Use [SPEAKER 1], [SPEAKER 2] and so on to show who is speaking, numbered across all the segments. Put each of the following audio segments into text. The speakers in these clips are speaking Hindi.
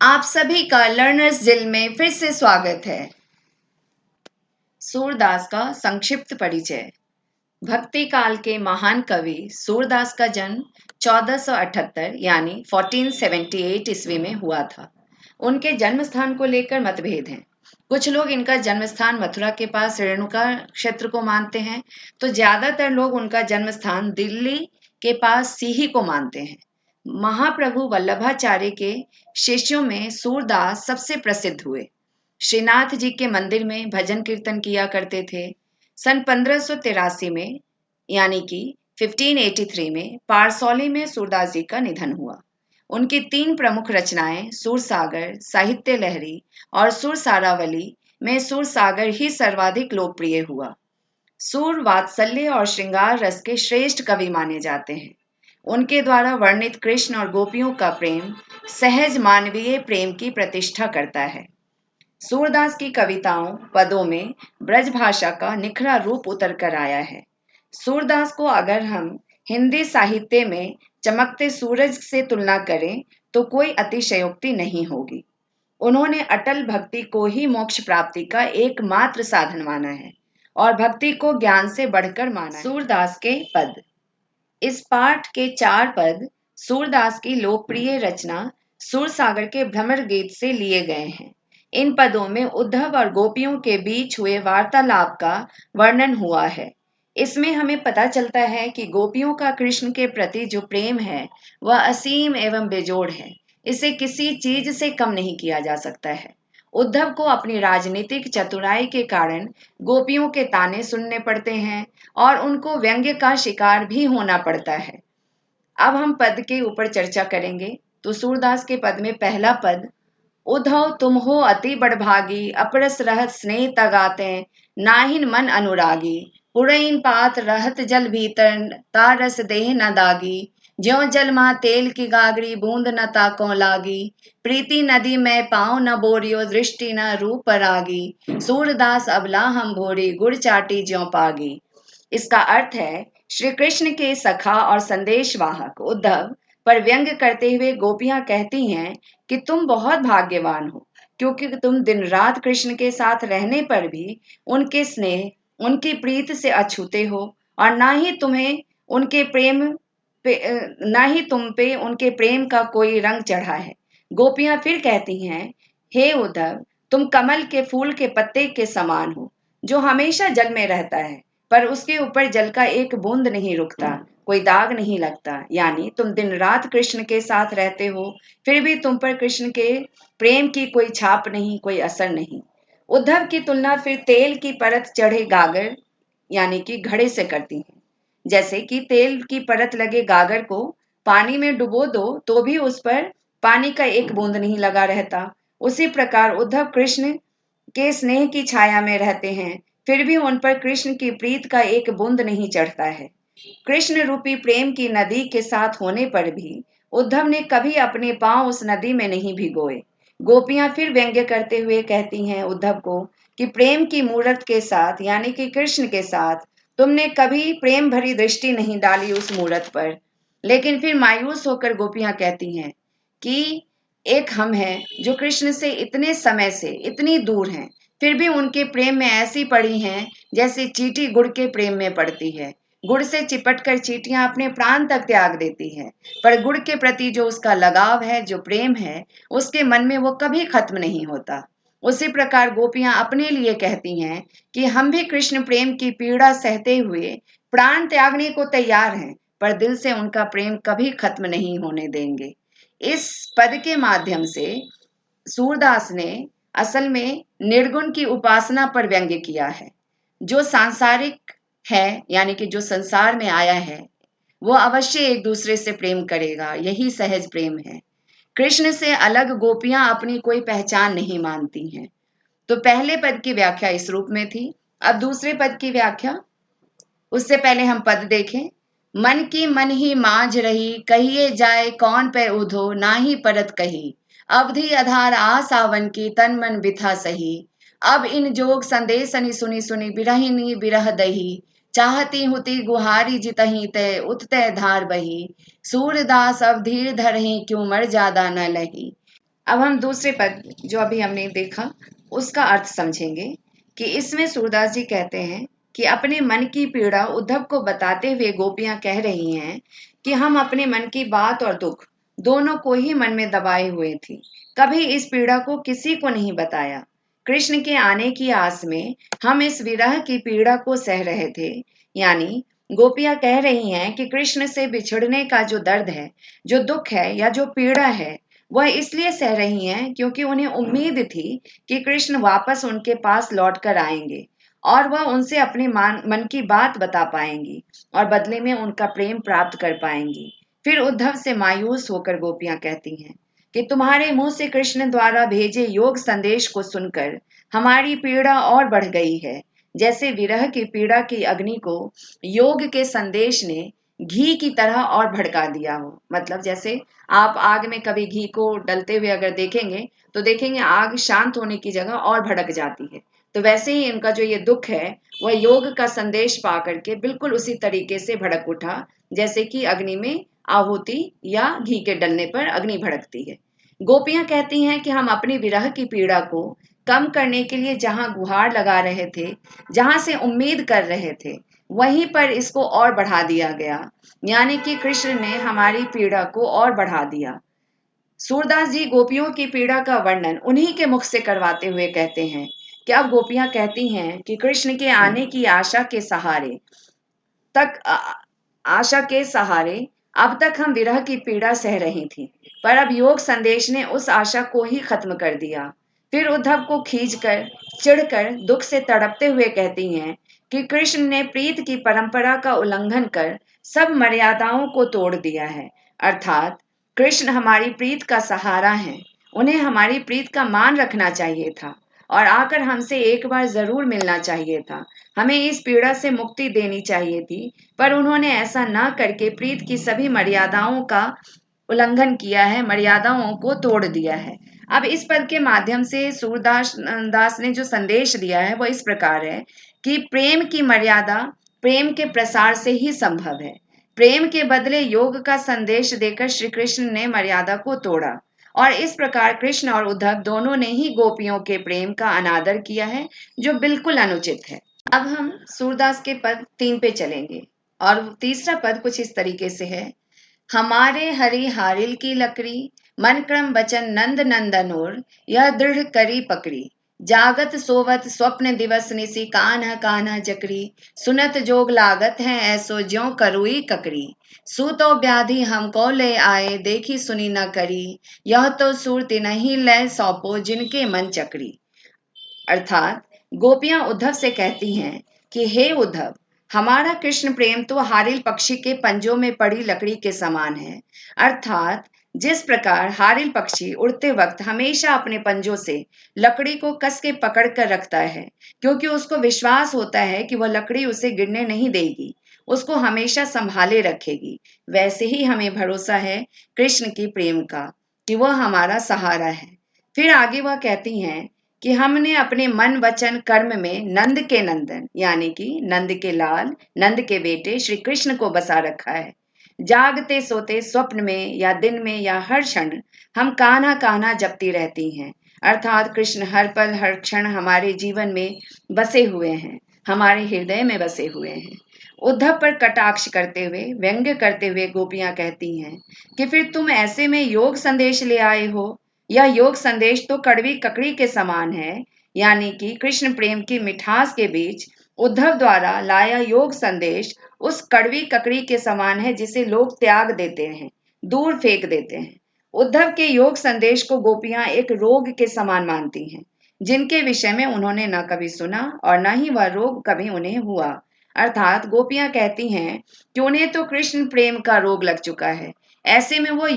[SPEAKER 1] आप सभी का लर्नर्स जिल में फिर से स्वागत है। सूरदास का संक्षिप्त परिचय। भक्ति काल के महान कवि सूरदास का जन्म 1478 यानी 1478 ईस्वी में हुआ था। उनके जन्म स्थान को लेकर मतभेद हैं। कुछ लोग इनका जन्म स्थान मथुरा के पास रेणुका क्षेत्र को मानते हैं, तो ज्यादातर लोग उनका जन्म स्थान दिल्ली के पास सीही को मानते हैं। महाप्रभु वल्लभाचार्य के शिष्यों में सूरदास सबसे प्रसिद्ध हुए। श्रीनाथ जी के मंदिर में भजन कीर्तन किया करते थे। सन 1583 में यानी कि 1583 में पारसौली में सूरदास जी का निधन हुआ। उनकी 3 प्रमुख रचनाएं सूरसागर, साहित्य लहरी और सुरसारावली में सुरसागर ही सर्वाधिक लोकप्रिय हुआ। सूर वात्सल्य और श्रृंगार रस के श्रेष्ठ कवि माने जाते हैं। उनके द्वारा वर्णित कृष्ण और गोपियों का प्रेम सहज मानवीय प्रेम की प्रतिष्ठा करता है। सूरदास की कविताओं पदों में ब्रज भाषा का निखरा रूप उतर कर आया है। सूरदास को अगर हम हिंदी साहित्य में चमकते सूरज से तुलना करें तो कोई अतिशयोक्ति नहीं होगी। उन्होंने अटल भक्ति को ही मोक्ष प्राप्ति का एकमात्र साधन माना है और भक्ति को ज्ञान से बढ़कर माना है। सूरदास के पद। इस पाठ के 4 पद सूरदास की लोकप्रिय रचना सुरसागर के भ्रमर गीत से लिए गए हैं। इन पदों में उद्धव और गोपियों के बीच हुए वार्तालाप का वर्णन हुआ है। इसमें हमें पता चलता है कि गोपियों का कृष्ण के प्रति जो प्रेम है वह असीम एवं बेजोड़ है। इसे किसी चीज से कम नहीं किया जा सकता है। उद्धव को अपनी राजनीतिक चतुराई के कारण गोपियों के ताने सुनने पड़ते हैं और उनको व्यंग्य का शिकार भी होना पड़ता है। अब हम पद के ऊपर चर्चा करेंगे। तो सूरदास के पद में पहला पद, उद्धव तुम हो अति बड़भागी, अपरस रहत स्नेह तगाते, नाहिन मन अनुरागी, पुरैन पात रहत जल भीतर, तारस देह न दागी, ज्यों जल मा तेल की गागरी, बूंद न ताको लागी, प्रीति नदी में पाँव न बोरियो, दृष्टि न रूप रागी, सूरदास अबला हम भोरी, गुड़ चाटी ज्यों पागी। इसका अर्थ है, श्री कृष्ण के सखा और संदेशवाहक उद्धव पर व्यंग्य करते हुए गोपियां कहती हैं कि तुम बहुत भाग्यवान हो, क्योंकि तुम दिन रात कृष्ण के साथ रहने पर भी उनके स्नेह, उनकी प्रीत से अछूते हो और ना ही तुम पे उनके प्रेम का कोई रंग चढ़ा है। गोपियां फिर कहती हैं, हे उद्धव, तुम कमल के फूल के पत्ते के समान हो, जो हमेशा जल में रहता है, पर उसके ऊपर जल का एक बूंद नहीं रुकता, कोई दाग नहीं लगता। यानी तुम दिन रात कृष्ण के साथ रहते हो, फिर भी तुम पर कृष्ण के प्रेम की कोई छाप नहीं, कोई असर नहीं। उद्धव की तुलना फिर तेल की परत चढ़े गागर यानी कि घड़े से करती हैं। जैसे कि तेल की परत लगे गागर को पानी में डुबो दो तो भी उस पर पानी का एक बूंद नहीं लगा रहता, उसी प्रकार उद्धव कृष्ण के स्नेह की छाया में रहते हैं, फिर भी उन पर कृष्ण की प्रीत का एक बूंद नहीं चढ़ता है। कृष्ण रूपी प्रेम की नदी के साथ होने पर भी उद्धव ने कभी अपने पांव उस नदी में नहीं भिगोए। गोपियां फिर व्यंग्य करते हुए कहती हैं उद्धव को कि प्रेम की मूरत के साथ यानी कि कृष्ण के साथ तुमने कभी प्रेम भरी दृष्टि नहीं डाली उस मूरत पर। लेकिन फिर मायूस होकर गोपियां कहती हैं कि एक हम हैं जो कृष्ण से इतने समय से इतनी दूर हैं, फिर भी उनके प्रेम में ऐसी पड़ी हैं जैसे चींटी गुड़ के प्रेम में पड़ती है। गुड़ से चिपट कर चींटियां अपने प्राण तक त्याग देती हैं, पर गुड़ के प्रति जो उसका लगाव है, जो प्रेम है, उसके मन में वो कभी खत्म नहीं होता। उसी प्रकार गोपियां अपने लिए कहती हैं कि हम भी कृष्ण प्रेम की पीड़ा सहते हुए प्राण त्यागने को तैयार हैं, पर दिल से उनका प्रेम कभी खत्म नहीं होने देंगे। इस पद के माध्यम से सूरदास ने असल में निर्गुण की उपासना पर व्यंग्य किया है। जो सांसारिक है यानी कि जो संसार में आया है, वो अवश्य एक दूसरे से प्रेम करेगा, यही सहज प्रेम है। कृष्ण से अलग गोपियां अपनी कोई पहचान नहीं मानती हैं। तो पहले पद की व्याख्या इस रूप में थी। अब दूसरे पद की व्याख्या, उससे पहले हम पद देखें। मन की मन ही मांझ रही, कहिए जाए कौन पे उधो, ना ही परत कही, अवधि आधार आ सावन की, तन मन बिथा सही, अब इन जोग संदेशनि सुनी सुनी, बिरहिनी बिरह दही, चाहती हुती गुहारी जितही तय, उतते धार बही, सूरदास अब धीर धरही, क्यों मर ज्यादा न लही। अब हम दूसरे पद जो अभी हमने देखा उसका अर्थ समझेंगे कि इसमें सूरदास जी कहते हैं कि अपने मन की पीड़ा उद्धव को बताते हुए गोपियां कह रही हैं कि हम अपने मन की बात और दुख दोनों को ही मन में दबाए हुए थी, कभी इस पीड़ा को किसी को नहीं बताया। कृष्ण के आने की आस में हम इस विरह की पीड़ा को सह रहे थे। यानी गोपियां कह रही हैं कि कृष्ण से बिछड़ने का जो दर्द है, जो दुख है या जो पीड़ा है, वह इसलिए सह रही हैं क्योंकि उन्हें उम्मीद थी कि कृष्ण वापस उनके पास लौट कर आएंगे और वह उनसे अपने मन की बात बता पाएंगी और बदले में उनका प्रेम प्राप्त कर पाएंगी। फिर उद्धव से मायूस होकर गोपियां कहती हैं कि तुम्हारे मुंह से कृष्ण द्वारा भेजे योग संदेश को सुनकर हमारी पीड़ा और बढ़ गई है, जैसे विरह की पीड़ा की अग्नि को योग के संदेश ने घी की तरह और भड़का दिया हो। मतलब जैसे आप आग में कभी घी को डलते हुए अगर देखेंगे तो देखेंगे आग शांत होने की जगह और भड़क जाती है। तो वैसे ही इनका जो ये दुख है वह योग का संदेश पा करके बिल्कुल उसी तरीके से भड़क उठा, जैसे कि अग्नि में आहुति या घी के डलने पर अग्नि भड़कती है। गोपियां कहती हैं कि हम अपनी विरह की पीड़ा को कम करने के लिए जहां गुहार लगा रहे थे, जहां से उम्मीद कर रहे थे, वहीं पर इसको और बढ़ा दिया गया। यानी कि कृष्ण ने हमारी पीड़ा को और बढ़ा दिया। सूरदास जी गोपियों की पीड़ा का वर्णन उन्हीं के मुख से करवाते हुए कहते हैं कि अब गोपियां कहती हैं कि कृष्ण के आने की आशा के सहारे तक आशा के सहारे अब तक हम विरह की पीड़ा सह रही थी, पर अब योग संदेश ने उस आशा को ही खत्म कर दिया। फिर उद्धव को खींचकर चिढ़कर दुख से तड़पते हुए कहती हैं कि कृष्ण ने प्रीत की परंपरा का उल्लंघन कर सब मर्यादाओं को तोड़ दिया है। अर्थात कृष्ण हमारी प्रीत का सहारा है, उन्हें हमारी प्रीत का मान रखना चाहिए था और आकर हमसे एक बार जरूर मिलना चाहिए था, हमें इस पीड़ा से मुक्ति देनी चाहिए थी, पर उन्होंने ऐसा न करके प्रीत की सभी मर्यादाओं का उल्लंघन किया है, मर्यादाओं को तोड़ दिया है। अब इस पद के माध्यम से सूरदास दास ने जो संदेश दिया है वह इस प्रकार है कि प्रेम की मर्यादा प्रेम के प्रसार से ही संभव है। प्रेम के बदले योग का संदेश देकर श्री कृष्ण ने मर्यादा को तोड़ा और इस प्रकार कृष्ण और उद्धव दोनों ने ही गोपियों के प्रेम का अनादर किया है, जो बिल्कुल अनुचित है। अब हम सूरदास के पद 3 पे चलेंगे और तीसरा पद कुछ इस तरीके से है। हमारे हरि हारिल की लकड़ी मन क्रम बचन नंद नंदनोर यह दृढ़ करी पकड़ी जागत सोवत स्वप्न दिवस निसी कान्ह कान्ह जकरी सुनत जोग लागत है ऐसो ज्यों करुई ककड़ी सूतो व्याधि हमको ले आए देखी सुनी न करी यह तो सूरति नहीं ले सौंपो जिनके मन चकरी। अर्थात गोपियां उद्धव से कहती हैं कि हे उद्धव, हमारा कृष्ण प्रेम तो हारिल पक्षी के पंजों में पड़ी लकड़ी के समान है। अर्थात जिस प्रकार हारिल पक्षी उड़ते वक्त हमेशा अपने पंजों से लकड़ी को कस के पकड़ कर रखता है, क्योंकि उसको विश्वास होता है कि वह लकड़ी उसे गिरने नहीं देगी, उसको हमेशा संभाले रखेगी, वैसे ही हमें भरोसा है कृष्ण की प्रेम का कि वह हमारा सहारा है। फिर आगे वह कहती हैं कि हमने अपने मन वचन कर्म में नंद के नंदन यानी कि नंद के लाल, नंद के बेटे श्री कृष्ण को बसा रखा है। जागते सोते स्वप्न में या दिन में या हर क्षण हम कान्हा कान्हा जपती रहती हैं। अर्थात कृष्ण हर पल हर क्षण हमारे जीवन में बसे हुए हैं, हमारे हृदय में बसे हुए हैं। उद्धव पर कटाक्ष करते हुए व्यंग्य करते हुए गोपियां कहती हैं कि फिर तुम ऐसे में योग संदेश ले आए हो। यह योग संदेश तो कड़वी ककड़ी के समान है, यानी कि कृष्ण प्रेम की मिठास के बीच उद्धव द्वारा लाया योग संदेश उस कड़वी ककड़ी के समान है जिसे लोग त्याग देते हैं, दूर फेंक देते हैं। उद्धव के योग संदेश को गोपियां एक रोग के समान मानती हैं, जिनके विषय में उन्होंने न कभी सुना और न ही वह रोग कभी उन्हें हुआ। अर्थात गोपियां कहती हैं कि उन्हें तो कृष्ण प्रेम का रोग लग चुका है, ऐसे में वो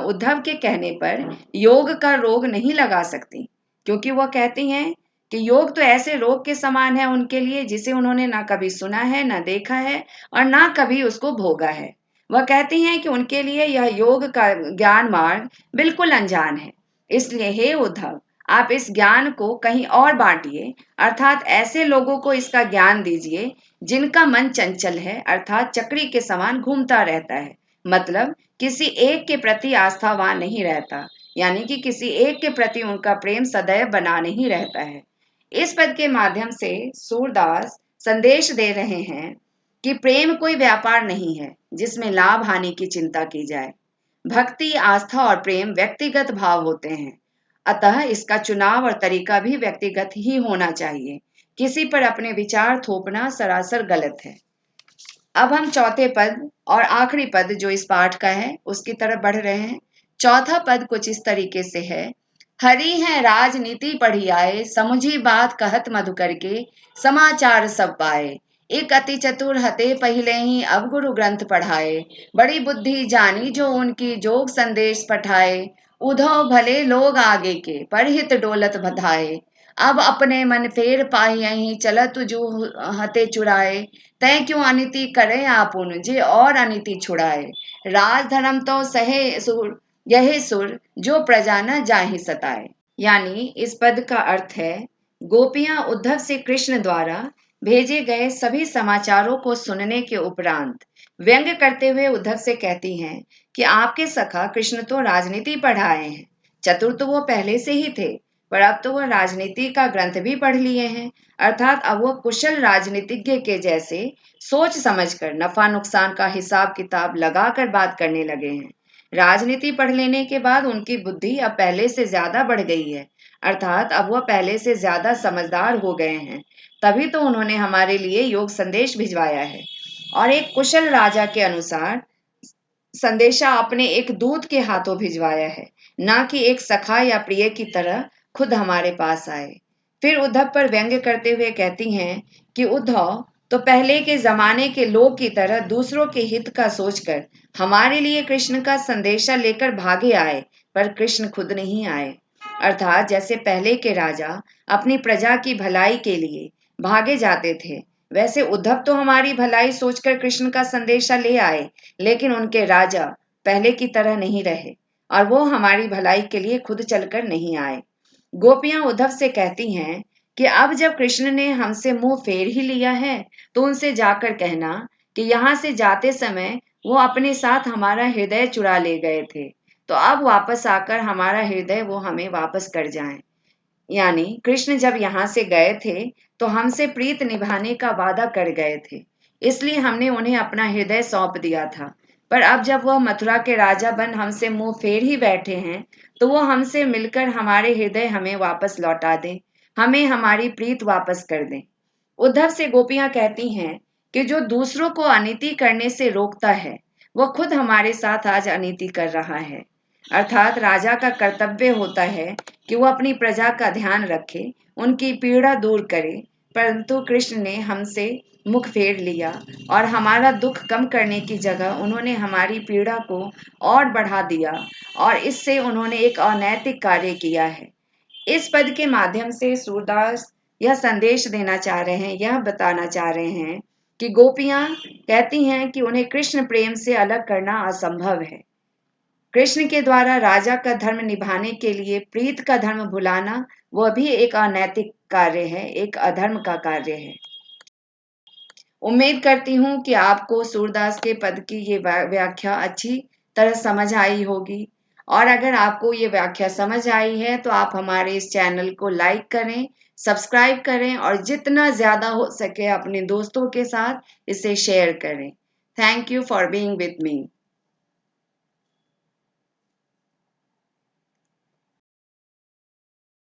[SPEAKER 1] उद्धव के कहने पर योग का रोग नहीं लगा सकती, क्योंकि वह कहती हैं कि योग तो ऐसे रोग के समान है उनके लिए जिसे उन्होंने ना कभी सुना है, ना देखा है और ना कभी उसको भोगा है। वह कहती हैं कि उनके लिए यह योग का ज्ञान मार्ग बिल्कुल अनजान है। इसलिए हे उद्धव, आप इस ज्ञान को कहीं और बांटिए, अर्थात ऐसे लोगों को इसका ज्ञान दीजिए जिनका मन चंचल है, अर्थात चक्री के समान घूमता रहता है, मतलब किसी एक के प्रति आस्थावान नहीं रहता, यानी कि किसी एक के प्रति उनका प्रेम सदैव बना नहीं रहता है। इस पद के माध्यम से सूरदास संदेश दे रहे हैं कि प्रेम कोई व्यापार नहीं है जिसमें लाभ हानि की चिंता की जाए। भक्ति, आस्था और प्रेम व्यक्तिगत भाव होते हैं, अतः इसका चुनाव और तरीका भी व्यक्तिगत ही होना चाहिए। किसी पर अपने विचार थोपना सरासर गलत है। अब हम चौथे पद और आखिरी पद जो इस पाठ का है उसकी तरफ बढ़ रहे हैं। चौथा पद कुछ इस तरीके से है। हरि है राजनीति पढ़ी आए, समुझी बात कहत मधुकर के, समाचार सब पाए। एक अति चतुर हते पहले ही अब गुरु ग्रंथ पढ़ाए, बड़ी बुद्धि जानी जो उनकी जोग संदेश पठाए। उधो भले लोग आगे के, परहित डोलत बधाए। अब अपने मन फेर पाहियहि, चलत जो हते चुराए। तय क्यों अनिति करे आपुन, जे और अनिति छुड़ाए। राज धर्म तो सहे सुर, यही सुर, जो प्रजा न जाहि सताए। यानी इस पद का अर्थ है, गोपियां उद्धव से कृष्ण द्वारा भेजे गए सभी समाचारों को सुनने के उपरांत व्यंग करते हुए उद्धव से कहती हैं कि आपके सखा कृष्ण तो राजनीति पढ़ाए हैं। चतुर तो वो पहले से ही थे, पर अब तो वह राजनीति का ग्रंथ भी पढ़ लिए हैं, अर्थात अब वो कुशल राजनीतिज्ञ के जैसे सोच समझकर नफा नुकसान का हिसाब किताब लगाकर बात करने लगे हैं। राजनीति पढ़ लेने के बाद उनकी बुद्धि अब पहले से ज्यादा बढ़ गई है, अर्थात अब वह पहले से ज्यादा समझदार हो गए हैं। तभी तो उन्होंने हमारे लिए योग संदेश भिजवाया है। और एक कुशल राजा के अनुसार संदेशा अपने एक दूत के हाथों भिजवाया है, ना कि एक सखा या प्रिय की तरह खुद हमारे पास आए। फिर उद्धव पर व्यंग्य करते हुए कहती हैं कि उद्धव तो पहले के जमाने के लोग की तरह दूसरों के हित का सोचकर हमारे लिए कृष्ण का संदेशा लेकर भागे आए, पर कृष्ण खुद नहीं आए। अर्थात जैसे पहले के राजा अपनी प्रजा की भलाई के लिए भागे जाते थे, वैसे उद्धव तो हमारी भलाई सोचकर कृष्ण का संदेशा ले आए, लेकिन उनके राजा पहले की तरह नहीं रहे और वो हमारी भलाई के लिए खुद चलकर नहीं आए। गोपियां उद्धव से कहती हैं कि अब जब कृष्ण ने हमसे मुंह फेर ही लिया है, तो उनसे जाकर कहना कि यहाँ से जाते समय वो अपने साथ हमारा हृदय चुरा ले गए थे, तो अब वापस आकर हमारा हृदय वो हमें वापस कर जाएं। यानी कृष्ण जब यहाँ से गए थे तो हमसे प्रीत निभाने का वादा कर गए थे, इसलिए हमने उन्हें अपना हृदय सौंप दिया था। पर अब जब वह मथुरा के राजा बन हमसे मुंह फेर ही बैठे हैं, तो वो हमसे मिलकर हमारे हृदय हमें वापस लौटा दें, हमें हमारी प्रीत वापस कर दें। उद्धव से गोपियां कहती हैं कि जो दूसरों को अनीति करने से रोकता है, वह खुद हमारे साथ आज अनीति कर रहा है। अर्थात राजा का कर्तव्य होता है कि वो अपनी प्रजा का ध्यान रखे, उनकी पीड़ा दूर करे, परंतु कृष्ण ने हमसे मुख फेर लिया और हमारा दुख कम करने की जगह उन्होंने हमारी पीड़ा को और बढ़ा दिया और इससे उन्होंने एक अनैतिक कार्य किया है। इस पद के माध्यम से सूरदास यह संदेश देना चाह रहे हैं, यह बताना चाह रहे हैं कि गोपियां कहती हैं कि उन्हें कृष्ण प्रेम से अलग करना असंभव है। कृष्ण के द्वारा राजा का धर्म निभाने के लिए प्रीत का धर्म भुलाना वह भी एक अनैतिक कार्य है, एक अधर्म का कार्य है। उम्मीद करती हूँ कि आपको सूरदास के पद की ये व्याख्या अच्छी तरह समझ आई होगी, और अगर आपको ये व्याख्या समझ आई है तो आप हमारे इस चैनल को लाइक करें, सब्सक्राइब करें और जितना ज़्यादा हो सके अपने दोस्तों के साथ इसे शेयर करें। Thank you for being with me.